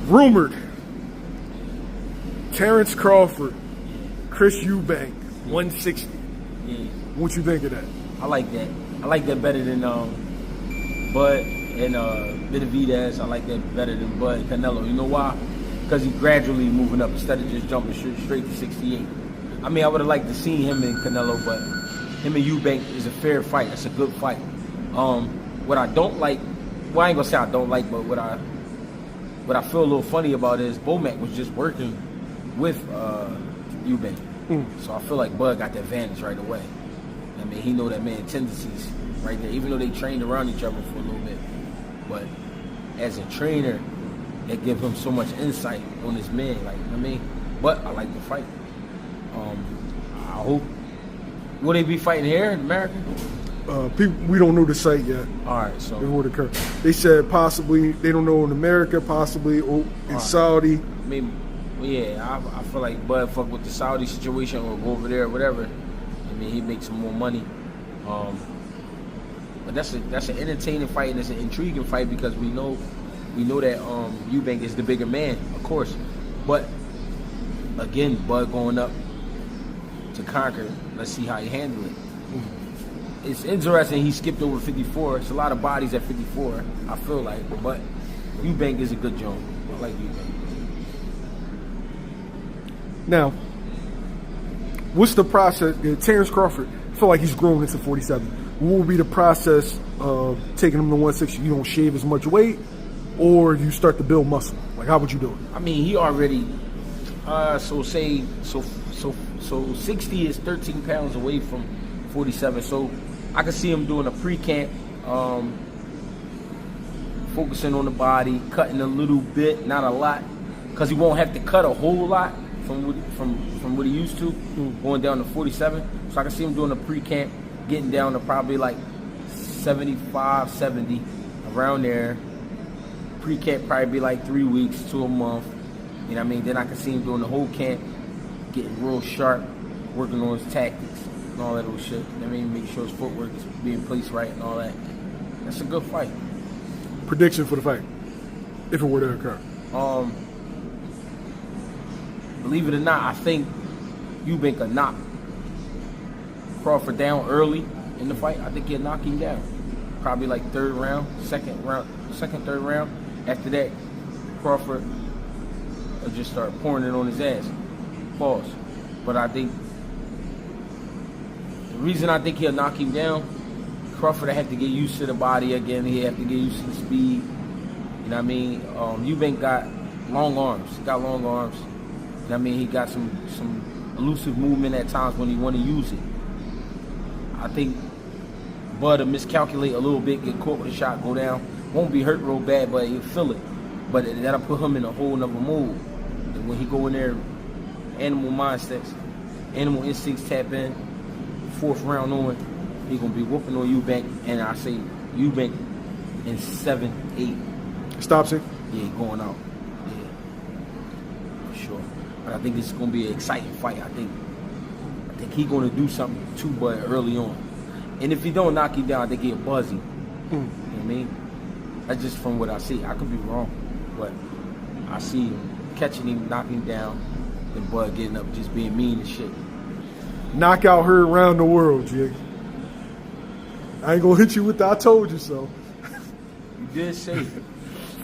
Rumored. Terence Crawford, Chris Eubank, 160. Yeah. What you think of that? I like that. I like that better than Bud and Benavidez. I like that better than Bud and Canelo. You know why? Because he's gradually moving up instead of just jumping straight to 68. I mean, I would have liked to see him and Canelo, but him and Eubank is a fair fight. That's a good fight. What I don't like, well, I ain't gonna say I don't like, but what I feel a little funny about is Bomac was just working with Eubank. So I feel like Bud got the advantage right away. I mean, he know that man tendencies right there, even though they trained around each other for a little bit. But as a trainer, they give him so much insight on his man, like, I mean, but I like the fight. I hope, will they be fighting here in America? We don't know the site yet. All right, so it would occur. They said possibly, they don't know in America, possibly in Saudi. I mean, yeah, I feel like Bud fuck with the Saudi situation or go over there or whatever. I mean, he makes some more money. But that's an entertaining fight and it's an intriguing fight because we know that Eubank is the bigger man, of course. But again, Bud going up to conquer. Let's see how he handles it. It's interesting he skipped over 54. It's a lot of bodies at 54, I feel like. But Eubank is a good joint. I like Eubank. Now, what's the process? Terence Crawford, I feel like he's grown into 47. What will be the process of taking him to 160? You don't shave as much weight, or you start to build muscle? Like, how would you do it? I mean, he already, so 60 is 13 pounds away from 47. So I can see him doing a pre-camp, focusing on the body, cutting a little bit, not a lot, because he won't have to cut a whole lot from what he used to, going down to 47. So I can see him doing a pre-camp, getting down to probably like 75, 70, around there. Pre-camp probably be like 3 weeks to a month. You know what I mean? Then I can see him doing the whole camp, getting real sharp, working on his tactics and all that little shit. You know what I mean? Make sure his footwork is being placed right and all that. That's a good fight. Prediction for the fight, if it were to occur? Believe it or not, I think Eubank will knock Crawford down early in the fight. I think he'll knock him down. Probably like second, third round. After that, Crawford will just start pouring it on his ass. Pause. But I think the reason I think he'll knock him down, Crawford will have to get used to the body again. He'll have to get used to the speed. You know what I mean? Eubank got long arms. He got long arms. You know what I mean? He got some elusive movement at times when he want to use it. I think Bud will miscalculate a little bit, get caught with a shot, go down. Won't be hurt real bad, but he'll feel it. But that'll put him in a whole nother mood. And when he go in there, animal mindsets, animal instincts tap in, fourth round on, he gonna be whooping on Eubank, and I say Eubank in 7-8. Stops him? Yeah, going out. Yeah, for sure. But I think it's gonna be an exciting fight. I think he gonna do something to Bud early on. And if he don't knock him down, I think he'll buzz him. You know what I mean? That's just from what I see. I could be wrong, but I see him catching him, knocking him down, and Bud getting up, just being mean and shit. Knockout heard around the world, Jig. I ain't gonna hit you with the I told you so. You did say it.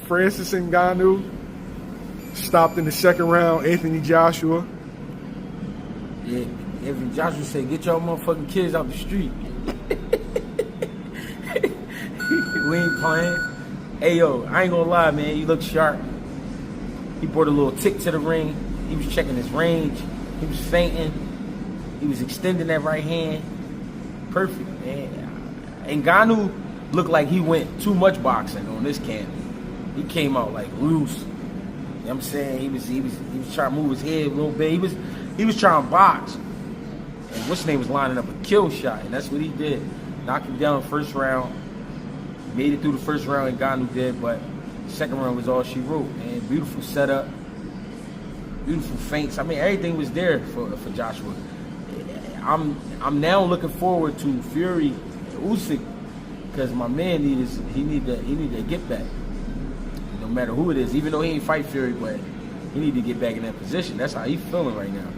Francis Ngannou stopped in the second round. Anthony Joshua. Yeah, Anthony Joshua said, "Get y'all motherfucking kids out the street." We ain't playing. Hey yo, I ain't gonna lie, man. You look sharp. He brought a little tick to the ring. He was checking his range. He was feinting. He was extending that right hand. Perfect, man. Ngannou looked like he went too much boxing on this camp. He came out like loose. You know what I'm saying? He was trying to move his head a little bit. He was trying to box. And what's his name was lining up a kill shot, and that's what he did. Knocked him down the first round. Made it through the first round, Ngannou did, but the second round was all she wrote. And beautiful setup, beautiful feints. I mean, everything was there for Joshua. I'm now looking forward to Fury Usyk because my man need to get back. No matter who it is, even though he ain't fight Fury, but he need to get back in that position. That's how he's feeling right now.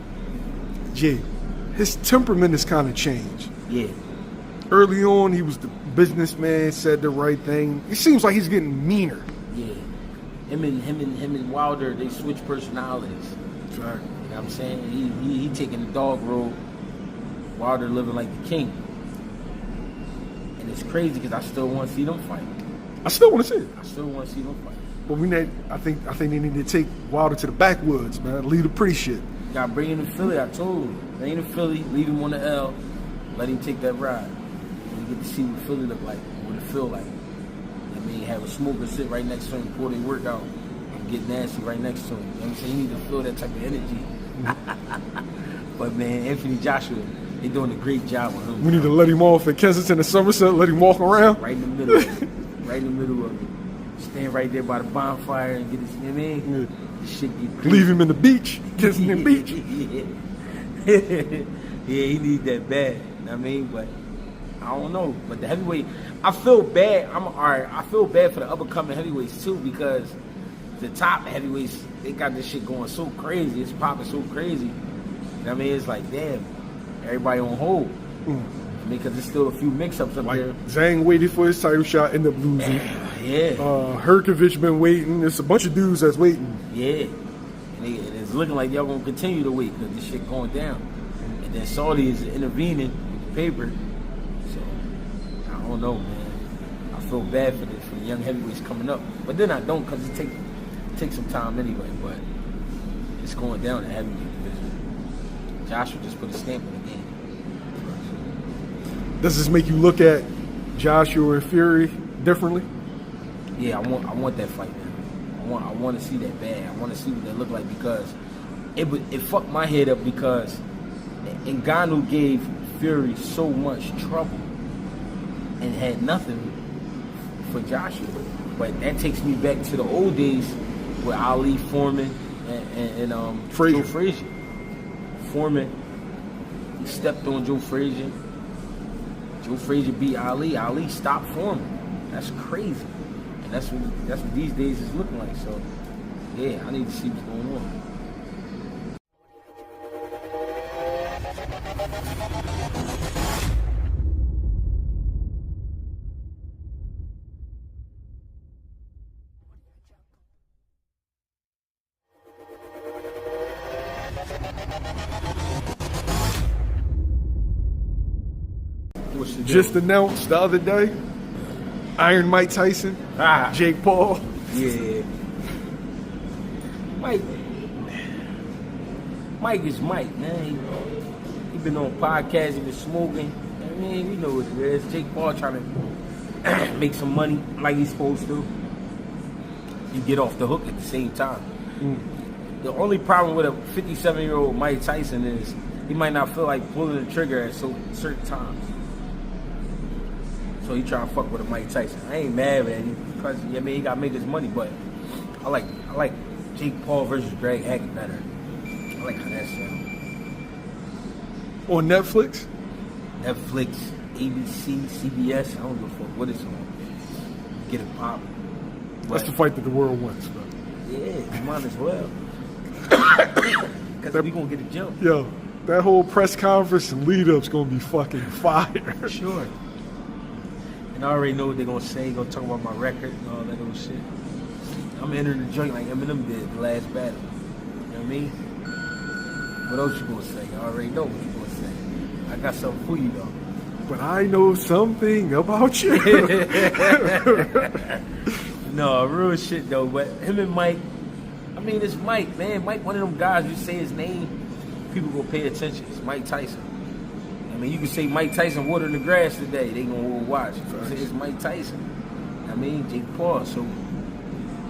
Jay, his temperament has kind of changed. Yeah. Early on, he was the businessman, said the right thing. It seems like he's getting meaner. Yeah. Him and Wilder, they switch personalities. That's right. You know what I'm saying? He taking the dog road. Wilder living like the king. And it's crazy because I still want to see them fight. I still want to see it. I still want to see them fight. But I think they need to take Wilder to the backwoods, man. Leave the pretty shit. Got to bring him to Philly. I told him. Bring him to Philly. Leave him on the L. Let him take that ride. And you get to see what Philly look like. What it feel like. I mean, have a smoker sit right next to him before they work out and get nasty right next to him. You know what I'm saying? You need to feel that type of energy. But man, Anthony Joshua, they doing a great job with him. We need to let him off at Kensington and Somerset. Let him walk around. Right in the middle of it. Right in the middle of it. Stand right there by the bonfire and get his, you know what I mean? Yeah. Shit get crazy. Leave him in the beach. Kensington Beach. Yeah, he need that bad. You know what I mean? But I don't know. But the heavyweight, I feel bad. I feel bad for the up-and-coming heavyweights too, because the top heavyweights, they got this shit going so crazy. It's popping so crazy. You know what I mean? It's like, damn, everybody on hold. I mean, because there's still a few mix-ups up there. Zhang waited for his title shot, ended up losing. Yeah. Herkovich been waiting. There's a bunch of dudes that's waiting. Yeah. And it's looking like y'all gonna continue to wait because this shit going down. And then Saudi is intervening with the paper. So I don't know, man. I feel bad for the young heavyweights coming up. But then I don't, because it takes some time anyway. But it's going down the heavyweight division. Joshua just put a stamp on the game. Does this make you look at Joshua and Fury differently? Yeah, I want that fight, man. I want to see that bad. I want to see what they look like, because it fucked my head up, because Ngannou gave Fury so much trouble and had nothing for Joshua. But that takes me back to the old days with Ali, Foreman, and Frazier. Joe Frazier. Foreman, he stepped on Joe Frazier. Joe Frazier beat Ali. Ali stopped Foreman. That's crazy. And that's what these days is looking like. So, yeah, I need to see what's going on. Just announced the other day, Iron Mike Tyson, Jake Paul. Yeah. Mike is Mike, man. He been on podcasts, he been smoking. I mean, we know what it is. Jake Paul trying to make some money like he's supposed to. You get off the hook at the same time. The only problem with a 57-year-old Mike Tyson is he might not feel like pulling the trigger at certain times. So he trying to fuck with a Mike Tyson. I ain't mad at him, because I mean, he got to make his money, but I like Jake Paul versus Greg Hackett better. I like how that sounds. On Netflix? Netflix, ABC, CBS, I don't give a fuck what it's on. Get it popping. That's the fight that the world wants, bro. Yeah, you might as well. Because we going to get a jump. Yo, that whole press conference and lead-up's going to be fucking fire. Sure. And I already know what they're going to say. Going to talk about my record and all that other shit. I'm entering the joint like Eminem did the last battle. You know what I mean? What else you going to say? I already know what you're going to say. I got something for you, though. But I know something about you. No, real shit, though. But him and Mike, I mean, it's Mike, man. Mike, one of them guys, you say his name, people going to pay attention. It's Mike Tyson. I mean, you can say Mike Tyson watering the grass today. They going to watch. Say it's Mike Tyson. I mean, Jake Paul. So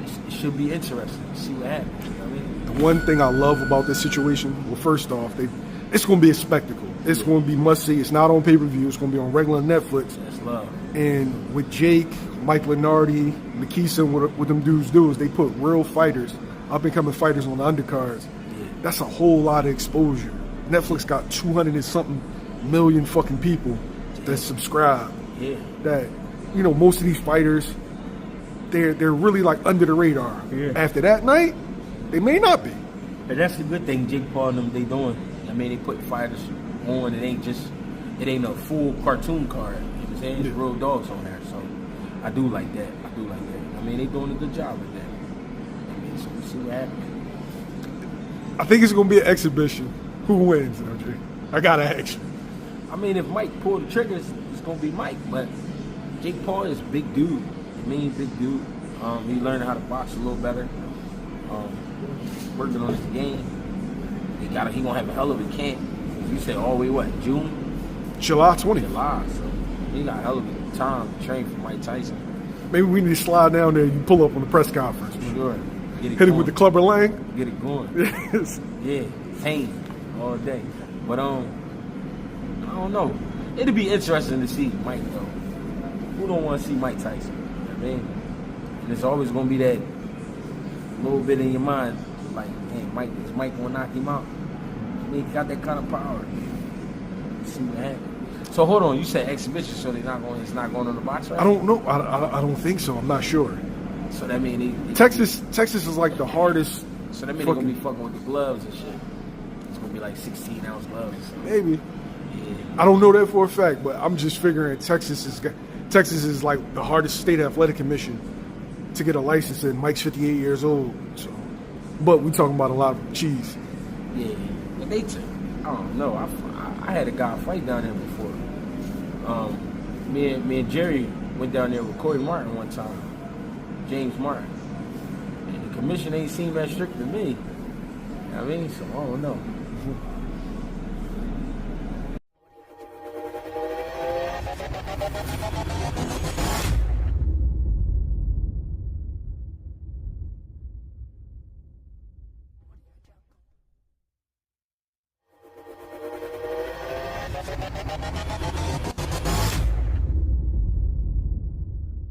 it should be interesting to see what happens. You know what I mean? The one thing I love about this situation, well, first off, it's going to be a spectacle. It's going to be must-see. It's not on pay-per-view. It's going to be on regular Netflix. That's love. And with Jake, Mike Lenardi, Makisa, what them dudes do is they put real fighters, up-and-coming fighters on the undercards. Yeah. That's a whole lot of exposure. Netflix got 200 and something million fucking people that subscribe. Yeah. That, you know, most of these fighters, they're really like under the radar. Yeah. After that night, they may not be. And that's the good thing Jake Paul and them they doing. I mean, they put fighters on. It ain't a full cartoon card. You know what I'm saying? It's real dogs on there. So I do like that. I mean, they doing a good job with that. I mean, so we'll see what happens. I think it's gonna be an exhibition. Who wins, LJ? I gotta ask you. I mean, if Mike pulled the triggers, it's gonna be Mike. But Jake Paul is a big dude. I mean, big dude. He learned how to box a little better. Working on his game. He gonna have a hell of a camp. You said all the way June? July 20th. July. So he got a hell of a time to train for Mike Tyson. Maybe we need to slide down there. You pull up on the press conference. Sure. Hit it with the Clubber Lang. Get it going. Yes. Yeah, pain all day. But I don't know. It'd be interesting to see Mike though. Who don't want to see Mike Tyson? You know what I mean? And there's always gonna be that little bit in your mind, like, man, is Mike gonna knock him out? I mean, he got that kind of power. Let's see what happens. So hold on, you said exhibition, so it's not going on the box right? I don't know. I don't think so. I'm not sure. So that means Texas is like the hardest. So that means they're gonna be fucking with the gloves and shit. It's gonna be like 16-ounce gloves. Or something. Maybe. Yeah. I don't know that for a fact, but I'm just figuring Texas is like the hardest state athletic commission to get a license, and Mike's 58 years old. So, but we talking about a lot of cheese. Yeah, but I don't know. I had a guy fight down there before. Me and Jerry went down there with Corey Martin one time, James Martin, and the commission ain't seem that strict to me. You know what I mean, so I don't know.